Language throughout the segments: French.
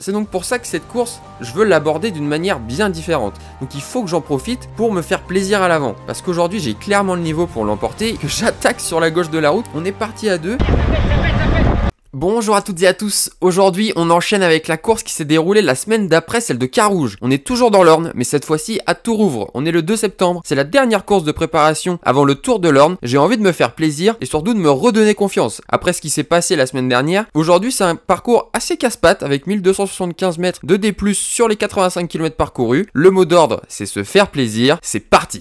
C'est donc pour ça que cette course, je veux l'aborder d'une manière bien différente. Donc il faut que j'en profite pour me faire plaisir à l'avant. Parce qu'aujourd'hui j'ai clairement le niveau pour l'emporter et que j'attaque sur la gauche de la route. On est parti à deux. Bonjour à toutes et à tous, aujourd'hui on enchaîne avec la course qui s'est déroulée la semaine d'après celle de Carouge. On est toujours dans l'Orne, mais cette fois-ci à Tourouvre, on est le 2 septembre, c'est la dernière course de préparation avant le Tour de l'Orne. J'ai envie de me faire plaisir et surtout de me redonner confiance. Après ce qui s'est passé la semaine dernière, aujourd'hui c'est un parcours assez casse-pattes avec 1275 mètres de D+, sur les 85 km parcourus. Le mot d'ordre c'est se faire plaisir, c'est parti.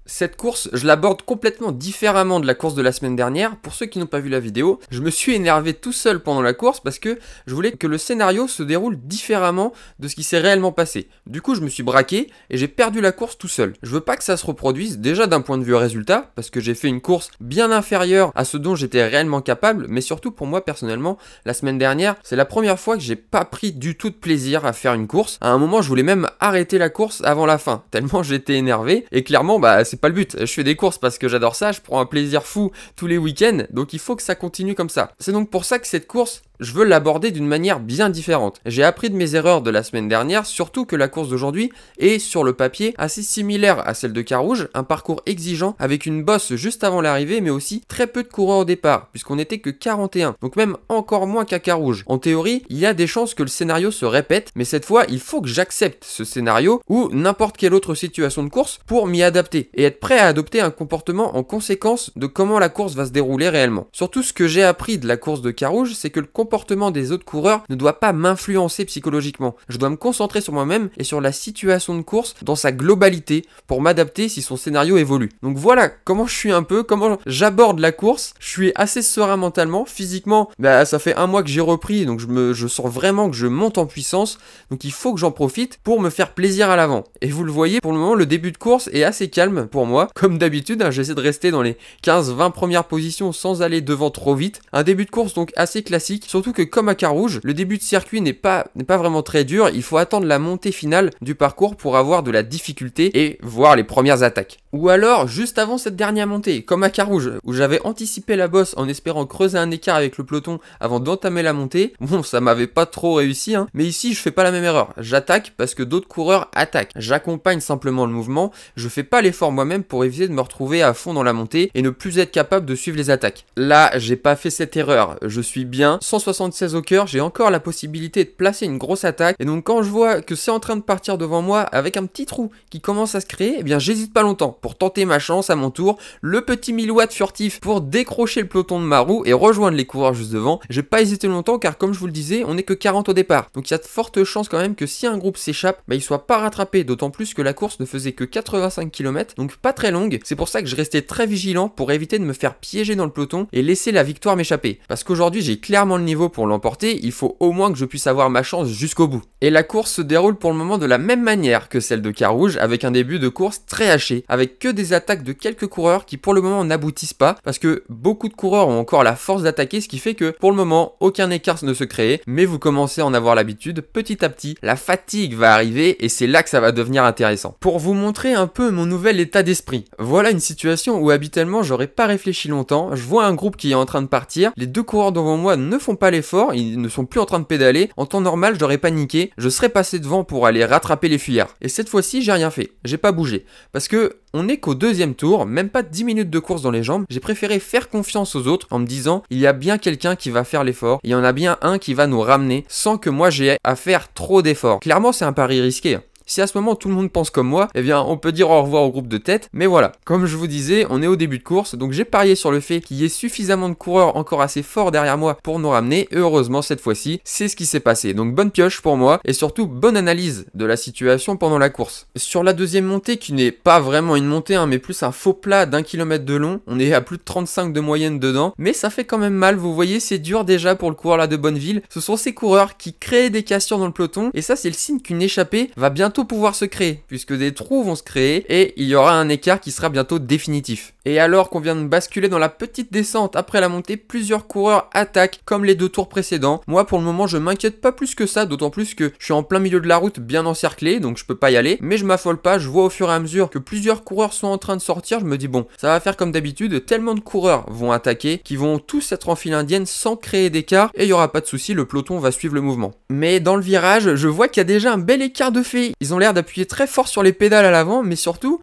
Cette course, je l'aborde complètement différemment de la course de la semaine dernière. Pour ceux qui n'ont pas vu la vidéo, je me suis énervé tout seul pendant la course parce que je voulais que le scénario se déroule différemment de ce qui s'est réellement passé. Du coup, je me suis braqué et j'ai perdu la course tout seul. Je veux pas que ça se reproduise, déjà d'un point de vue résultat, parce que j'ai fait une course bien inférieure à ce dont j'étais réellement capable, mais surtout pour moi personnellement, la semaine dernière, c'est la première fois que j'ai pas pris du tout de plaisir à faire une course. À un moment, je voulais même arrêter la course avant la fin, tellement j'étais énervé, et clairement, c'est pas le but. Je fais des courses parce que j'adore ça, je prends un plaisir fou tous les week-ends, donc il faut que ça continue comme ça. C'est donc pour ça que cette course, je veux l'aborder d'une manière bien différente. J'ai appris de mes erreurs de la semaine dernière, surtout que la course d'aujourd'hui est sur le papier assez similaire à celle de Carouge, un parcours exigeant avec une bosse juste avant l'arrivée, mais aussi très peu de coureurs au départ, puisqu'on n'était que 41, donc même encore moins qu'à Carouge. En théorie, il y a des chances que le scénario se répète, mais cette fois, il faut que j'accepte ce scénario ou n'importe quelle autre situation de course pour m'y adapter et être prêt à adopter un comportement en conséquence de comment la course va se dérouler réellement. Surtout, ce que j'ai appris de la course de Carouge, c'est que le comportement des autres coureurs ne doit pas m'influencer psychologiquement. Je dois me concentrer sur moi-même et sur la situation de course dans sa globalité pour m'adapter si son scénario évolue. Donc voilà comment je suis un peu, comment j'aborde la course. Je suis assez serein mentalement, physiquement, ça fait un mois que j'ai repris, donc je sens vraiment que je monte en puissance, donc il faut que j'en profite pour me faire plaisir à l'avant. Et vous le voyez, pour le moment, le début de course est assez calme pour moi. Comme d'habitude, j'essaie de rester dans les 15-20 premières positions sans aller devant trop vite. Un début de course donc assez classique, surtout que comme à Carouge, le début de circuit n'est pas vraiment très dur, il faut attendre la montée finale du parcours pour avoir de la difficulté et voir les premières attaques. Ou alors, juste avant cette dernière montée, comme à Carouge, où j'avais anticipé la bosse en espérant creuser un écart avec le peloton avant d'entamer la montée. Bon, ça m'avait pas trop réussi, mais ici je fais pas la même erreur. J'attaque parce que d'autres coureurs attaquent. J'accompagne simplement le mouvement, je fais pas l'effort moi-même pour éviter de me retrouver à fond dans la montée et ne plus être capable de suivre les attaques. Là, j'ai pas fait cette erreur, je suis bien, 176 au cœur, j'ai encore la possibilité de placer une grosse attaque, et donc quand je vois que c'est en train de partir devant moi avec un petit trou qui commence à se créer, eh bien j'hésite pas longtemps pour tenter ma chance à mon tour, le petit 1000 watts furtif pour décrocher le peloton de ma roue et rejoindre les coureurs juste devant. J'ai pas hésité longtemps car comme je vous le disais, on n'est que 40 au départ, donc il y a de fortes chances quand même que si un groupe s'échappe, il soit pas rattrapé, d'autant plus que la course ne faisait que 85 km, donc pas très longue. C'est pour ça que je restais très vigilant pour éviter de me faire piéger dans le peloton et laisser la victoire m'échapper. Parce qu'aujourd'hui j'ai clairement le niveau pour l'emporter, il faut au moins que je puisse avoir ma chance jusqu'au bout. Et la course se déroule pour le moment de la même manière que celle de Carouge, avec un début de course très haché, avec que des attaques de quelques coureurs qui pour le moment n'aboutissent pas, parce que beaucoup de coureurs ont encore la force d'attaquer, ce qui fait que pour le moment aucun écart ne se crée, mais vous commencez à en avoir l'habitude, petit à petit la fatigue va arriver et c'est là que ça va devenir intéressant. Pour vous montrer un peu mon nouvel état d'esprit, voilà une situation où habituellement j'aurais pas réfléchi longtemps, je vois un groupe qui est en train de partir, les deux coureurs devant moi ne font pas l'effort, ils ne sont plus en train de pédaler, en temps normal j'aurais paniqué, je serais passé devant pour aller rattraper les fuyards. Et cette fois-ci j'ai rien fait, j'ai pas bougé, parce que on n'est qu'au deuxième tour, même pas 10 minutes de course dans les jambes, j'ai préféré faire confiance aux autres en me disant il y a bien quelqu'un qui va faire l'effort, il y en a bien un qui va nous ramener sans que moi j'ai à faire trop d'efforts. Clairement c'est un pari risqué. Si à ce moment tout le monde pense comme moi, eh bien on peut dire au revoir au groupe de tête, mais voilà. Comme je vous disais, on est au début de course, donc j'ai parié sur le fait qu'il y ait suffisamment de coureurs encore assez forts derrière moi pour nous ramener, et heureusement cette fois-ci, c'est ce qui s'est passé. Donc bonne pioche pour moi, et surtout bonne analyse de la situation pendant la course. Sur la deuxième montée, qui n'est pas vraiment une montée, mais plus un faux plat d'1 km de long, on est à plus de 35 de moyenne dedans, mais ça fait quand même mal, vous voyez, c'est dur déjà pour le coureur là de Bonneville. Ce sont ces coureurs qui créent des cassures dans le peloton, et ça c'est le signe qu'une échappée va bientôt bientôt pouvoir se créer, puisque des trous vont se créer et il y aura un écart qui sera bientôt définitif. Et alors qu'on vient de basculer dans la petite descente après la montée, plusieurs coureurs attaquent comme les 2 tours précédents. Moi pour le moment je m'inquiète pas plus que ça, d'autant plus que je suis en plein milieu de la route bien encerclé, donc je peux pas y aller. Mais je m'affole pas, je vois au fur et à mesure que plusieurs coureurs sont en train de sortir, je me dis bon, ça va faire comme d'habitude, tellement de coureurs vont attaquer, qui vont tous être en file indienne sans créer d'écart, et il y aura pas de souci, le peloton va suivre le mouvement. Mais dans le virage, je vois qu'il y a déjà un bel écart de fait. Ils ont l'air d'appuyer très fort sur les pédales à l'avant, mais surtout,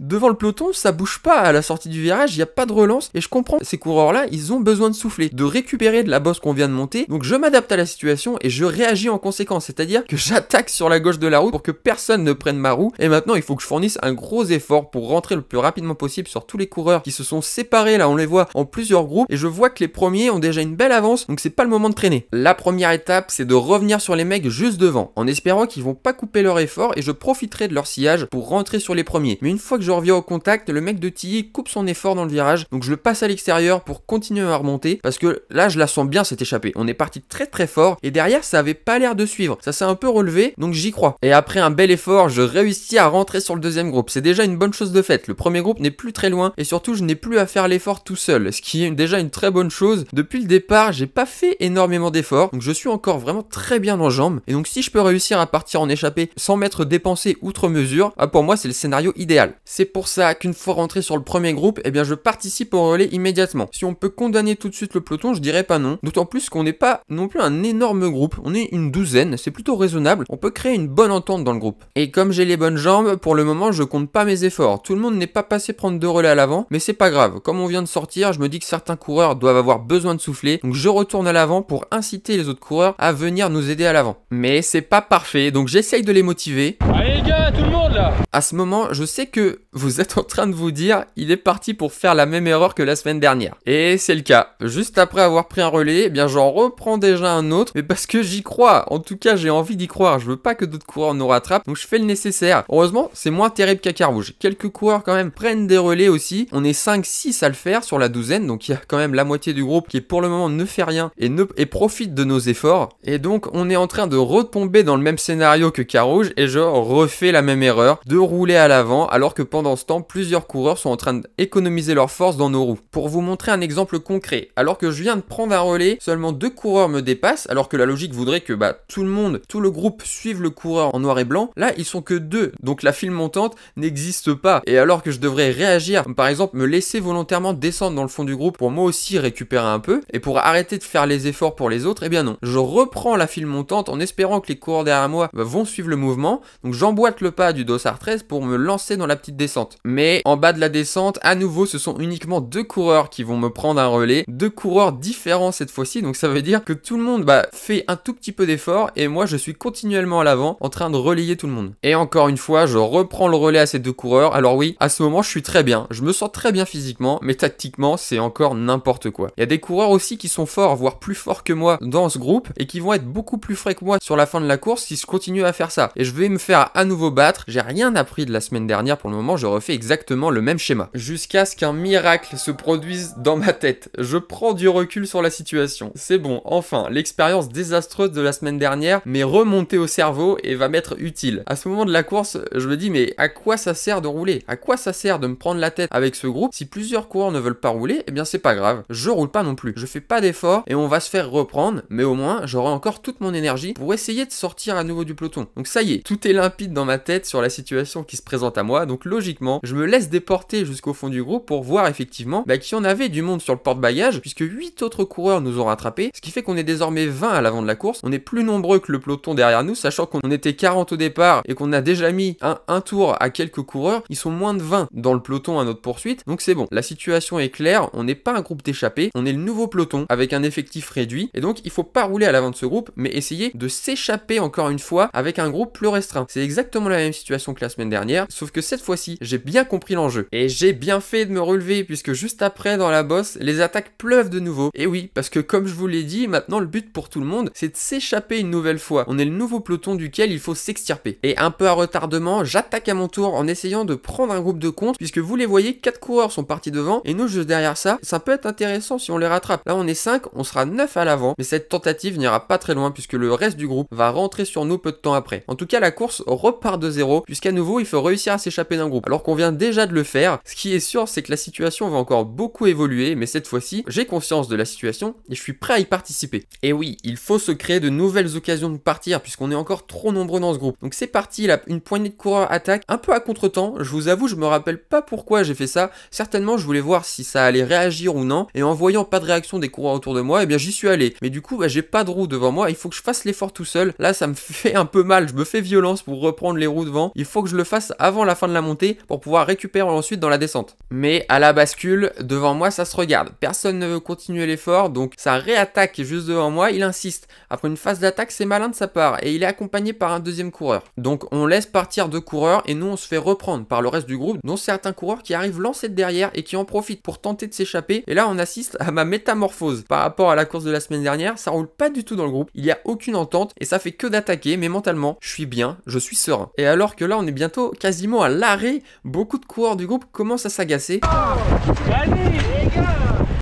devant le peloton, ça bouge pas à la sortie du virage, il n'y a pas de relance, et je comprends, ces coureurs-là, ils ont besoin de souffler, de récupérer de la bosse qu'on vient de monter, donc je m'adapte à la situation et je réagis en conséquence, c'est-à-dire que j'attaque sur la gauche de la route pour que personne ne prenne ma roue, et maintenant il faut que je fournisse un gros effort pour rentrer le plus rapidement possible sur tous les coureurs qui se sont séparés, là on les voit en plusieurs groupes, et je vois que les premiers ont déjà une belle avance, donc c'est pas le moment de traîner. La première étape, c'est de revenir sur les mecs juste devant, en espérant qu'ils vont pas couper leur effort, et je profiterai de leur sillage pour rentrer sur les premiers. Mais une fois que je reviens au contact, le mec de Tilly coupe son effort dans le virage, donc je le passe à l'extérieur pour continuer à remonter, parce que là je la sens bien cette échappée, on est parti très très fort, et derrière ça avait pas l'air de suivre, ça s'est un peu relevé, donc j'y crois. Et après un bel effort, je réussis à rentrer sur le deuxième groupe, c'est déjà une bonne chose de faite, le premier groupe n'est plus très loin, et surtout je n'ai plus à faire l'effort tout seul, ce qui est déjà une très bonne chose. Depuis le départ, j'ai pas fait énormément d'efforts, donc je suis encore vraiment très bien en jambes, et donc si je peux réussir à partir en échappée sans m'être dépensé outre mesure, pour moi c'est le scénario idéal. C'est pour ça qu'une fois rentré sur le premier groupe, eh bien je participe au relais immédiatement. Si on peut condamner tout de suite le peloton, je dirais pas non, d'autant plus qu'on n'est pas non plus un énorme groupe, on est une douzaine, c'est plutôt raisonnable, on peut créer une bonne entente dans le groupe. Et comme j'ai les bonnes jambes, pour le moment je compte pas mes efforts, tout le monde n'est pas passé prendre 2 relais à l'avant, mais c'est pas grave, comme on vient de sortir, je me dis que certains coureurs doivent avoir besoin de souffler, donc je retourne à l'avant pour inciter les autres coureurs à venir nous aider à l'avant. Mais c'est pas parfait, donc j'essaye de les motiver. Allez les gars, tout le monde là! À ce moment, je sais que vous êtes en train de vous dire, il est parti pour faire la même erreur que la semaine dernière. Et c'est le cas. Juste après avoir pris un relais, eh bien j'en reprends déjà un autre, mais parce que j'y crois. En tout cas, j'ai envie d'y croire. Je veux pas que d'autres coureurs nous rattrapent, donc je fais le nécessaire. Heureusement, c'est moins terrible qu'à Carouge. Quelques coureurs quand même prennent des relais aussi. On est 5-6 à le faire sur la douzaine, donc il y a quand même la moitié du groupe qui pour le moment ne fait rien et profite de nos efforts. Et donc on est en train de retomber dans le même scénario que Carouge et je refais la même erreur de rouler à l'avant alors que pendant ce temps plusieurs coureurs sont en train d'économiser leur force dans nos roues. Pour vous montrer un exemple concret, alors que je viens de prendre un relais, seulement 2 coureurs me dépassent alors que la logique voudrait que tout le monde, tout le groupe suive le coureur en noir et blanc. Là ils sont que 2, donc la file montante n'existe pas, et alors que je devrais réagir, par exemple me laisser volontairement descendre dans le fond du groupe pour moi aussi récupérer un peu et pour arrêter de faire les efforts pour les autres, eh bien non, je reprends la file montante en espérant que les coureurs derrière moi vont suivre le mouvement, donc j'emboîte le pas du dossard 13 pour me lancer dans la petite descente. Mais en bas de la descente, à nouveau ce sont uniquement 2 coureurs qui vont me prendre un relais, 2 coureurs différents cette fois-ci, donc ça veut dire que tout le monde fait un tout petit peu d'effort et moi je suis continuellement à l'avant en train de relayer tout le monde. Et encore une fois, je reprends le relais à ces 2 coureurs. Alors oui, à ce moment je suis très bien, je me sens très bien physiquement, mais tactiquement c'est encore n'importe quoi. Il y a des coureurs aussi qui sont forts, voire plus forts que moi dans ce groupe et qui vont être beaucoup plus frais que moi sur la fin de la course si je continue à faire ça. Et je vais me faire à nouveau battre, j'ai rien appris de la semaine dernière pour le moment, je refais exactement le même schéma. Jusqu'à ce qu'un miracle se produise dans ma tête. Je prends du recul sur la situation. C'est bon, enfin, l'expérience désastreuse de la semaine dernière m'est remontée au cerveau et va m'être utile. À ce moment de la course, je me dis mais à quoi ça sert de rouler? À quoi ça sert de me prendre la tête avec ce groupe? Si plusieurs coureurs ne veulent pas rouler, eh bien c'est pas grave, je roule pas non plus. Je fais pas d'effort et on va se faire reprendre, mais au moins j'aurai encore toute mon énergie pour essayer de sortir à nouveau du peloton. Donc ça y est, tout est limpide dans ma tête sur la situation qui se présente à moi, donc logiquement, je me laisse déporter jusqu'au fond du groupe pour voir effectivement qu'il y en avait du monde sur le porte-bagages, puisque 8 autres coureurs nous ont rattrapés, ce qui fait qu'on est désormais 20 à l'avant de la course. On est plus nombreux que le peloton derrière nous, sachant qu'on était 40 au départ et qu'on a déjà mis un tour à quelques coureurs, ils sont moins de 20 dans le peloton à notre poursuite, donc c'est bon. La situation est claire, on n'est pas un groupe d'échappés, on est le nouveau peloton avec un effectif réduit, et donc il faut pas rouler à l'avant de ce groupe, mais essayer de s'échapper encore une fois avec un groupe plus restreint. C'est exactement la même situation que la semaine dernière, sauf que cette fois-ci, j'ai bien compris l'enjeu. Et j'ai bien fait de me relever, puisque juste après, dans la bosse, les attaques pleuvent de nouveau. Et oui, parce que comme je vous l'ai dit, maintenant le but pour tout le monde, c'est de s'échapper une nouvelle fois. On est le nouveau peloton duquel il faut s'extirper. Et un peu à retardement, j'attaque à mon tour en essayant de prendre un groupe de compte, puisque vous les voyez, 4 coureurs sont partis devant, et nous juste derrière ça, ça peut être intéressant si on les rattrape. Là on est 5, on sera 9 à l'avant, mais cette tentative n'ira pas très loin, puisque le reste du groupe va rentrer sur nous peu de temps après. En tout cas, la course reprend repart de zéro, puisqu'à nouveau il faut réussir à s'échapper d'un groupe, alors qu'on vient déjà de le faire. Ce qui est sûr, c'est que la situation va encore beaucoup évoluer, mais cette fois-ci, j'ai conscience de la situation et je suis prêt à y participer. Et oui, il faut se créer de nouvelles occasions de partir, puisqu'on est encore trop nombreux dans ce groupe. Donc c'est parti, là, une poignée de coureurs attaque, un peu à contre-temps. Je vous avoue, je me rappelle pas pourquoi j'ai fait ça. Certainement, je voulais voir si ça allait réagir ou non, et en voyant pas de réaction des coureurs autour de moi, eh bien j'y suis allé. Mais du coup, bah, j'ai pas de roue devant moi, il faut que je fasse l'effort tout seul. Là, ça me fait un peu mal, je me fais violence pour reprendre les roues devant. Il faut que je le fasse avant la fin de la montée pour pouvoir récupérer ensuite dans la descente. Mais à la bascule, devant moi, ça se regarde. Personne ne veut continuer l'effort, donc ça réattaque juste devant moi, il insiste. Après une phase d'attaque, c'est malin de sa part, et il est accompagné par un deuxième coureur. Donc on laisse partir deux coureurs, et nous on se fait reprendre par le reste du groupe, dont certains coureurs qui arrivent lancés de derrière et qui en profitent pour tenter de s'échapper. Et là on assiste à ma métamorphose. Par rapport à la course de la semaine dernière, ça roule pas du tout dans le groupe, il y a aucune entente, et ça fait que d'attaquer, mais mentalement, je suis bien, je suis serein. Et alors que là on est bientôt quasiment à l'arrêt, beaucoup de coureurs du groupe commencent à s'agacer.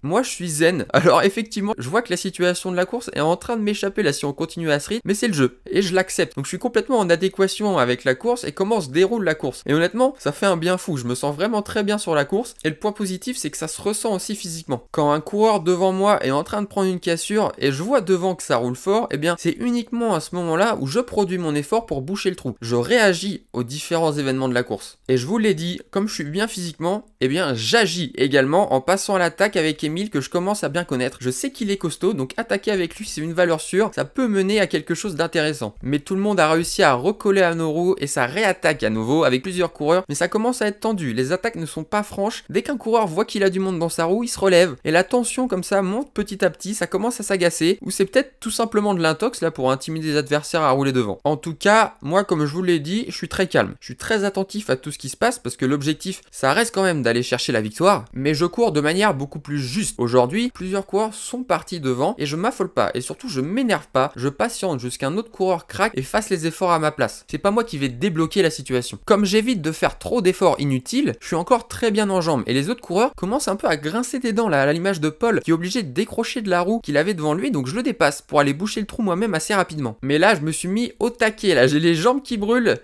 Moi je suis zen, alors effectivement je vois que la situation de la course est en train de m'échapper là si on continue à ce rythme, mais c'est le jeu, et je l'accepte. Donc je suis complètement en adéquation avec la course et comment se déroule la course. Et honnêtement, ça fait un bien fou, je me sens vraiment très bien sur la course, et le point positif c'est que ça se ressent aussi physiquement. Quand un coureur devant moi est en train de prendre une cassure, et je vois devant que ça roule fort, et bien c'est uniquement à ce moment-là où je produis mon effort pour boucher le trou. Je réagis aux différents événements de la course. Et je vous l'ai dit, comme je suis bien physiquement, et bien j'agis également en passant à l'attaque avec Emile que je commence à bien connaître. Je sais qu'il est costaud, donc attaquer avec lui c'est une valeur sûre, ça peut mener à quelque chose d'intéressant. Mais tout le monde a réussi à recoller à nos roues et ça réattaque à nouveau avec plusieurs coureurs, mais ça commence à être tendu, les attaques ne sont pas franches. Dès qu'un coureur voit qu'il a du monde dans sa roue, il se relève et la tension comme ça monte petit à petit, ça commence à s'agacer, ou c'est peut-être tout simplement de l'intox là pour intimider les adversaires à rouler devant. En tout cas, moi comme je vous l'ai dit, je suis très calme, je suis très attentif à tout ce qui se passe parce que l'objectif ça reste quand même d'aller chercher la victoire, mais je cours de manière beaucoup plus juste. Aujourd'hui, plusieurs coureurs sont partis devant et je m'affole pas et surtout je m'énerve pas, je patiente jusqu'à un autre coureur craque et fasse les efforts à ma place. C'est pas moi qui vais débloquer la situation. Comme j'évite de faire trop d'efforts inutiles, je suis encore très bien en jambes et les autres coureurs commencent un peu à grincer des dents là, à l'image de Paul qui est obligé de décrocher de la roue qu'il avait devant lui, donc je le dépasse pour aller boucher le trou moi-même assez rapidement. Mais là, je me suis mis au taquet, là j'ai les jambes qui brûlent.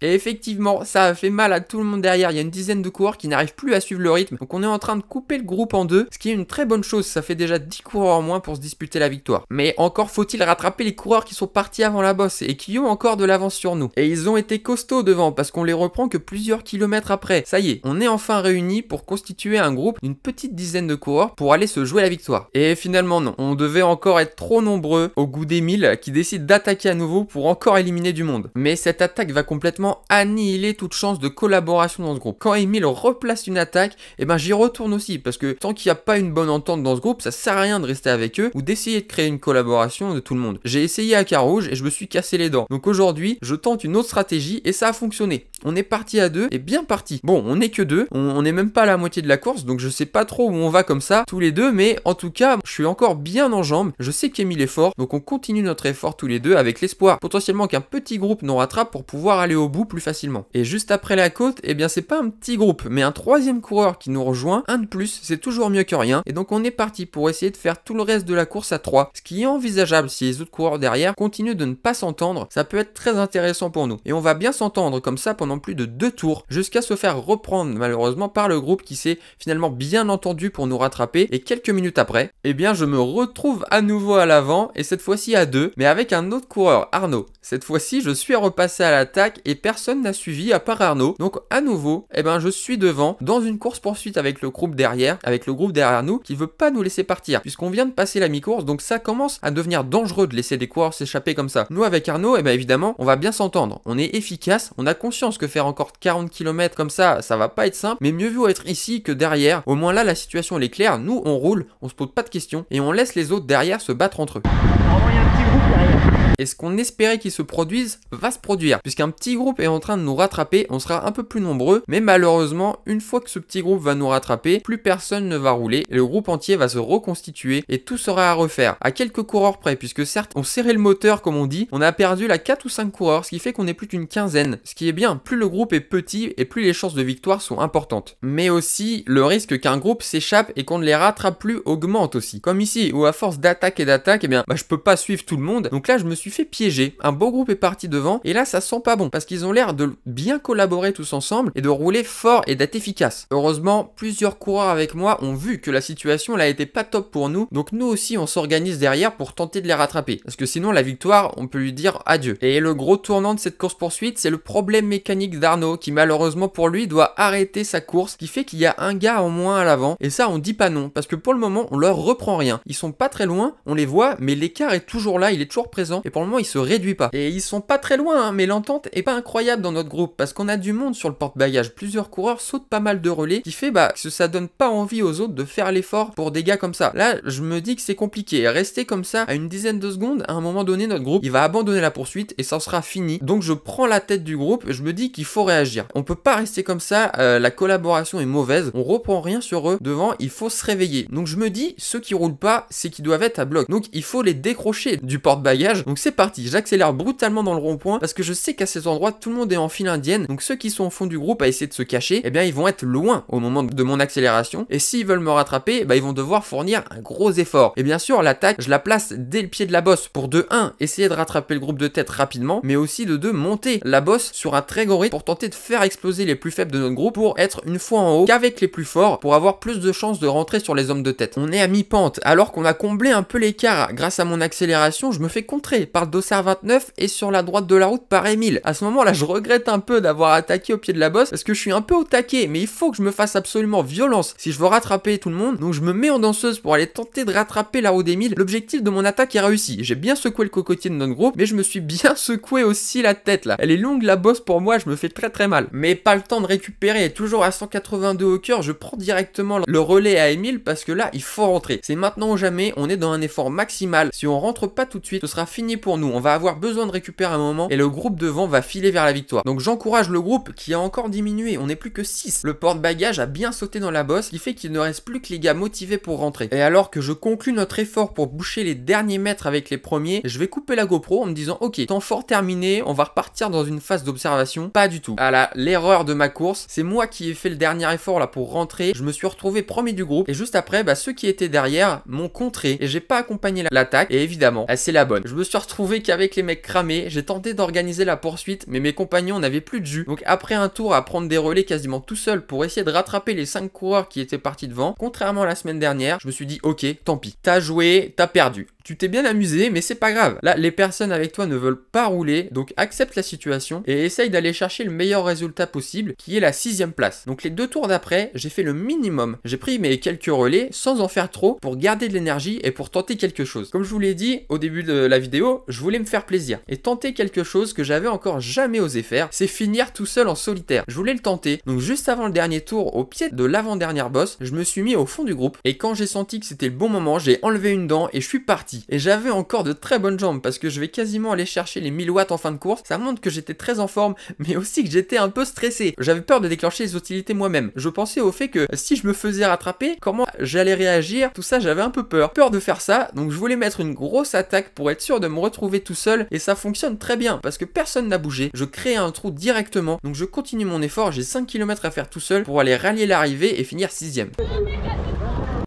Et effectivement, ça a fait mal à tout le monde derrière, il y a une dizaine de coureurs qui n'arrivent plus à suivre le rythme, donc on est en train de couper le groupe en deux, ce qui est une très bonne chose, ça fait déjà 10 coureurs en moins pour se disputer la victoire. Mais encore faut-il rattraper les coureurs qui sont partis avant la bosse et qui ont encore de l'avance sur nous. Et ils ont été costauds devant parce qu'on les reprend que plusieurs kilomètres après. Ça y est, on est enfin réunis pour constituer un groupe d'une petite dizaine de coureurs pour aller se jouer la victoire. Et finalement non, on devait encore être trop nombreux au goût d'Emile qui décide d'attaquer à nouveau pour encore éliminer du monde. Mais cette attaque va complètement annihiler toute chance de collaboration dans ce groupe. Quand Emile replace une attaque, et ben j'y retourne aussi parce que tant qu'il n'y a pas une bonne entente dans ce groupe, ça sert à rien de rester avec eux ou d'essayer de créer une collaboration de tout le monde. J'ai essayé à Carouge et je me suis cassé les dents. Donc aujourd'hui, je tente une autre stratégie et ça a fonctionné. On est parti à deux et bien parti. Bon, on n'est que deux, on n'est même pas à la moitié de la course, donc je sais pas trop où on va comme ça tous les deux, mais en tout cas, je suis encore bien en jambes. Je sais qu'Emile est fort, donc on continue notre effort tous les deux avec l'espoir potentiellement qu'un petit groupe nous rattrape pour pouvoir aller au bout plus facilement. Et juste après la côte, eh bien c'est pas un petit groupe, mais un troisième coureur qui nous rejoint, un de plus, c'est toujours mieux que rien. Et donc on est parti pour essayer de faire tout le reste de la course à 3, ce qui est envisageable si les autres coureurs derrière continuent de ne pas s'entendre, ça peut être très intéressant pour nous. Et on va bien s'entendre comme ça pendant plus de 2 tours, jusqu'à se faire reprendre malheureusement par le groupe qui s'est finalement bien entendu pour nous rattraper. Et quelques minutes après, eh bien je me retrouve à nouveau à l'avant, et cette fois-ci à 2, mais avec un autre coureur, Arnaud. Cette fois-ci, je suis repassé à l'attaque et personne n'a suivi à part Arnaud. Donc à nouveau, eh ben je suis devant dans une course poursuite avec le groupe derrière, nous qui veut pas nous laisser partir puisqu'on vient de passer la mi-course, donc ça commence à devenir dangereux de laisser des coureurs s'échapper comme ça. Nous avec Arnaud, eh ben évidemment, on va bien s'entendre. On est efficace, on a conscience que faire encore 40 km comme ça va pas être simple, mais mieux vaut être ici que derrière. Au moins là la situation elle est claire, nous on roule, on se pose pas de questions et on laisse les autres derrière se battre entre eux. Vraiment, il y a un petit groupe derrière. Et ce qu'on espérait qu'il se produise va se produire, puisqu'un petit groupe est en train de nous rattraper, on sera un peu plus nombreux, mais malheureusement, une fois que ce petit groupe va nous rattraper, plus personne ne va rouler, et le groupe entier va se reconstituer, et tout sera à refaire, à quelques coureurs près, puisque certes, on serrait le moteur comme on dit, on a perdu la 4 ou 5 coureurs, ce qui fait qu'on est plus qu'une quinzaine, ce qui est bien, plus le groupe est petit, et plus les chances de victoire sont importantes. Mais aussi, le risque qu'un groupe s'échappe et qu'on ne les rattrape plus augmente aussi. Comme ici, où à force d'attaque et d'attaque, eh bien, je peux pas suivre tout le monde, secondes. Donc là je me suis fait piéger, un beau groupe est parti devant et là ça sent pas bon parce qu'ils ont l'air de bien collaborer tous ensemble et de rouler fort et d'être efficaces. Heureusement, plusieurs coureurs avec moi ont vu que la situation là était pas top pour nous, donc nous aussi on s'organise derrière pour tenter de les rattraper parce que sinon la victoire on peut lui dire adieu. Et le gros tournant de cette course poursuite, c'est le problème mécanique d'Arnaud qui malheureusement pour lui doit arrêter sa course, qui fait qu'il y a un gars en moins à l'avant et ça on dit pas non parce que pour le moment on leur reprend rien. Ils sont pas très loin, on les voit mais l'écart est toujours là, il est toujours présent et pour le moment il se réduit pas. Et ils sont pas très loin hein, mais l'entente est pas incroyable dans notre groupe parce qu'on a du monde sur le porte-bagages. Plusieurs coureurs sautent pas mal de relais qui fait que ça donne pas envie aux autres de faire l'effort pour des gars comme ça. Là je me dis que c'est compliqué, rester comme ça à une dizaine de secondes, à un moment donné notre groupe il va abandonner la poursuite et ça sera fini. Donc je prends la tête du groupe et je me dis qu'il faut réagir. On peut pas rester comme ça, la collaboration est mauvaise, on reprend rien sur eux devant, il faut se réveiller. Donc je me dis, ceux qui roulent pas, c'est qu'ils doivent être à bloc. Donc il faut les décrocher du porte-bagages. Donc c'est parti, j'accélère brutalement dans le rond-point parce que je sais qu'à cet endroit tout le monde est en file indienne. Donc ceux qui sont au fond du groupe à essayer de se cacher, eh bien ils vont être loin au moment de mon accélération et s'ils veulent me rattraper, ils vont devoir fournir un gros effort. Et bien sûr l'attaque, je la place dès le pied de la bosse pour de 1 essayer de rattraper le groupe de tête rapidement, mais aussi de 2 monter la bosse sur un très gros rythme pour tenter de faire exploser les plus faibles de notre groupe pour être une fois en haut qu'avec les plus forts pour avoir plus de chances de rentrer sur les hommes de tête. On est à mi-pente alors qu'on a comblé un peu l'écart grâce à mon accélération, je me fais contrer par Dossard 29 et sur la droite de la route par Emile. À ce moment là je regrette un peu d'avoir attaqué au pied de la bosse parce que je suis un peu au taquet mais il faut que je me fasse absolument violence si je veux rattraper tout le monde. Donc je me mets en danseuse pour aller tenter de rattraper la roue d'Emile. L'objectif de mon attaque est réussi, j'ai bien secoué le cocotier de notre groupe mais je me suis bien secoué aussi la tête là. Elle est longue la bosse pour moi, je me fais très mal. Mais pas le temps de récupérer, toujours à 182 au cœur, je prends directement le relais à Emile parce que là il faut rentrer. C'est maintenant ou jamais, on est dans un effort maximal. Si on rentre pas tout de suite, ce sera fini pour nous. On va avoir besoin de récupérer un moment et le groupe devant va filer vers la victoire. Donc j'encourage le groupe qui a encore diminué, on n'est plus que 6. Le porte-bagages a bien sauté dans la bosse, ce qui fait qu'il ne reste plus que les gars motivés pour rentrer. Et alors que je conclue notre effort pour boucher les derniers mètres avec les premiers, je vais couper la GoPro en me disant ok, temps fort terminé, on va repartir dans une phase d'observation. Pas du tout. Voilà, l'erreur de ma course, c'est moi qui ai fait le dernier effort là pour rentrer. Je me suis retrouvé premier du groupe et juste après, ceux qui étaient derrière m'ont contré et j'ai pas accompagné l'attaque et évidemment, c'est la bonne. Je me suis retrouvé qu'avec les mecs cramés, j'ai tenté d'organiser la poursuite mais mes compagnons n'avaient plus de jus. Donc après un tour à prendre des relais quasiment tout seul pour essayer de rattraper les 5 coureurs qui étaient partis devant, contrairement à la semaine dernière, je me suis dit ok, tant pis, t'as joué, t'as perdu. Tu t'es bien amusé, mais c'est pas grave. Là, les personnes avec toi ne veulent pas rouler, donc accepte la situation et essaye d'aller chercher le meilleur résultat possible, qui est la 6e place. Donc les 2 tours d'après, j'ai fait le minimum. J'ai pris mes quelques relais sans en faire trop pour garder de l'énergie et pour tenter quelque chose. Comme je vous l'ai dit au début de la vidéo, je voulais me faire plaisir et tenter quelque chose que j'avais encore jamais osé faire, c'est finir tout seul en solitaire. Je voulais le tenter. Donc juste avant le dernier tour, au pied de l'avant-dernière bosse, je me suis mis au fond du groupe et quand j'ai senti que c'était le bon moment, j'ai enlevé une dent et je suis parti. Et j'avais encore de très bonnes jambes parce que je vais quasiment aller chercher les 1000 watts en fin de course. Ça montre que j'étais très en forme mais aussi que j'étais un peu stressé. J'avais peur de déclencher les hostilités moi-même. Je pensais au fait que si je me faisais rattraper, comment j'allais réagir, tout ça j'avais un peu peur. Peur de faire ça, donc je voulais mettre une grosse attaque pour être sûr de me retrouver tout seul et ça fonctionne très bien parce que personne n'a bougé. Je crée un trou directement, donc je continue mon effort, j'ai 5 km à faire tout seul pour aller rallier l'arrivée et finir 6ème.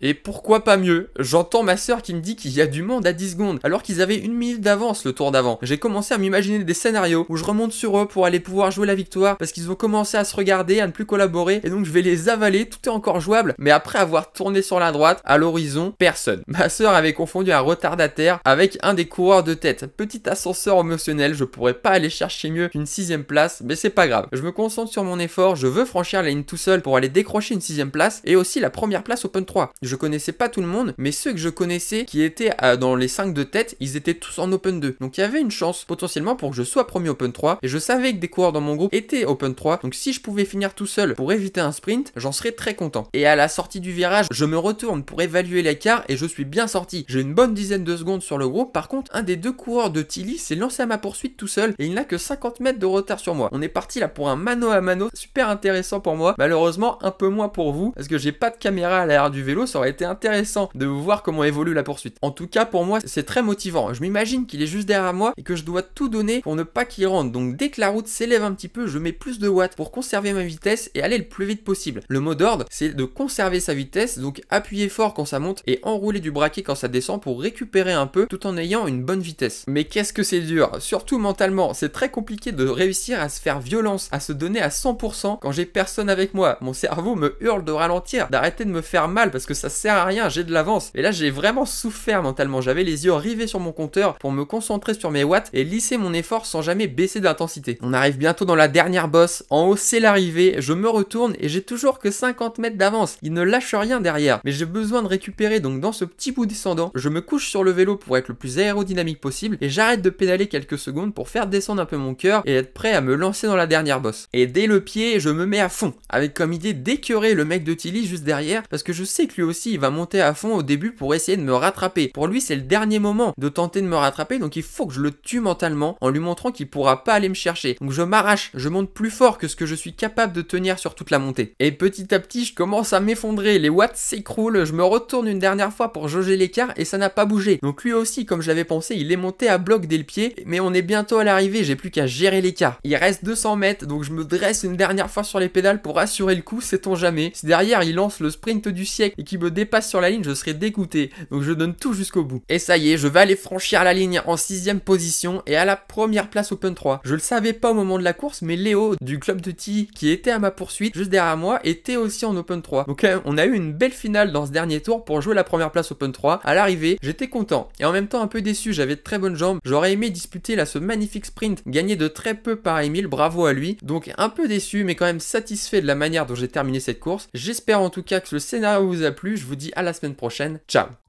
Et pourquoi pas mieux? J'entends ma soeur qui me dit qu'il y a du monde à 10 secondes, alors qu'ils avaient 1 minute d'avance le tour d'avant. J'ai commencé à m'imaginer des scénarios où je remonte sur eux pour aller pouvoir jouer la victoire, parce qu'ils ont commencé à se regarder, à ne plus collaborer, et donc je vais les avaler, tout est encore jouable, mais après avoir tourné sur la droite, à l'horizon, personne. Ma soeur avait confondu un retardataire avec un des coureurs de tête. Petit ascenseur émotionnel, je pourrais pas aller chercher mieux qu'une 6ème place, mais c'est pas grave. Je me concentre sur mon effort, je veux franchir la ligne tout seul pour aller décrocher une 6ème place, et aussi la première place Open 3. Je connaissais pas tout le monde, mais ceux que je connaissais qui étaient dans les 5 de tête, ils étaient tous en Open 2. Donc il y avait une chance potentiellement pour que je sois premier Open 3. Et je savais que des coureurs dans mon groupe étaient Open 3. Donc si je pouvais finir tout seul pour éviter un sprint, j'en serais très content. Et à la sortie du virage, je me retourne pour évaluer l'écart et je suis bien sorti. J'ai une bonne dizaine de secondes sur le groupe. Par contre, un des 2 coureurs de Tilly s'est lancé à ma poursuite tout seul et il n'a que 50 mètres de retard sur moi. On est parti là pour un mano à mano, super intéressant pour moi. Malheureusement, un peu moins pour vous parce que j'ai pas de caméra à l'arrière du vélo, ça aurait été intéressant de voir comment évolue la poursuite. En tout cas, pour moi, c'est très motivant. Je m'imagine qu'il est juste derrière moi et que je dois tout donner pour ne pas qu'il rentre. Donc dès que la route s'élève un petit peu, je mets plus de watts pour conserver ma vitesse et aller le plus vite possible. Le mot d'ordre, c'est de conserver sa vitesse, donc appuyer fort quand ça monte et enrouler du braquet quand ça descend pour récupérer un peu tout en ayant une bonne vitesse. Mais qu'est-ce que c'est dur, surtout mentalement. C'est très compliqué de réussir à se faire violence, à se donner à 100% quand j'ai personne avec moi. Mon cerveau me hurle de ralentir, d'arrêter de me faire mal parce que ça sert à rien, j'ai de l'avance. Et là, j'ai vraiment souffert mentalement. J'avais les yeux rivés sur mon compteur pour me concentrer sur mes watts et lisser mon effort sans jamais baisser d'intensité. On arrive bientôt dans la dernière bosse. En haut, c'est l'arrivée. Je me retourne et j'ai toujours que 50 mètres d'avance. Il ne lâche rien derrière, mais j'ai besoin de récupérer. Donc dans ce petit bout descendant, je me couche sur le vélo pour être le plus aérodynamique possible et j'arrête de pédaler quelques secondes pour faire descendre un peu mon cœur et être prêt à me lancer dans la dernière bosse. Et dès le pied, je me mets à fond, avec comme idée d'écœurer le mec de Tilly juste derrière, parce que je sais que lui aussi il va monter à fond au début pour essayer de me rattraper. Pour lui, c'est le dernier moment de tenter de me rattraper, donc il faut que je le tue mentalement en lui montrant qu'il pourra pas aller me chercher. Donc je m'arrache, je monte plus fort que ce que je suis capable de tenir sur toute la montée. Et petit à petit, je commence à m'effondrer, les watts s'écroulent, je me retourne une dernière fois pour jauger l'écart et ça n'a pas bougé. Donc lui aussi, comme j'avais pensé, il est monté à bloc dès le pied, mais on est bientôt à l'arrivée, j'ai plus qu'à gérer l'écart. Il reste 200 mètres, donc je me dresse une dernière fois sur les pédales pour assurer le coup, sait-on jamais. Si derrière il lance le sprint du siècle et qu'il me dépasse sur la ligne, je serai dégoûté. Donc je donne tout jusqu'au bout. Et ça y est, je vais aller franchir la ligne en 6ème position et à la première place Open 3. Je le savais pas au moment de la course, mais Léo du club de Tilly qui était à ma poursuite juste derrière moi était aussi en Open 3. Donc on a eu une belle finale dans ce dernier tour pour jouer la première place Open 3. À l'arrivée, j'étais content et en même temps un peu déçu, j'avais de très bonnes jambes. J'aurais aimé disputer là ce magnifique sprint gagné de très peu par Emile, bravo à lui. Donc un peu déçu mais quand même satisfait de la manière dont j'ai terminé cette course. J'espère en tout cas que le scénario vous a plu, je vous dis à la semaine prochaine, ciao.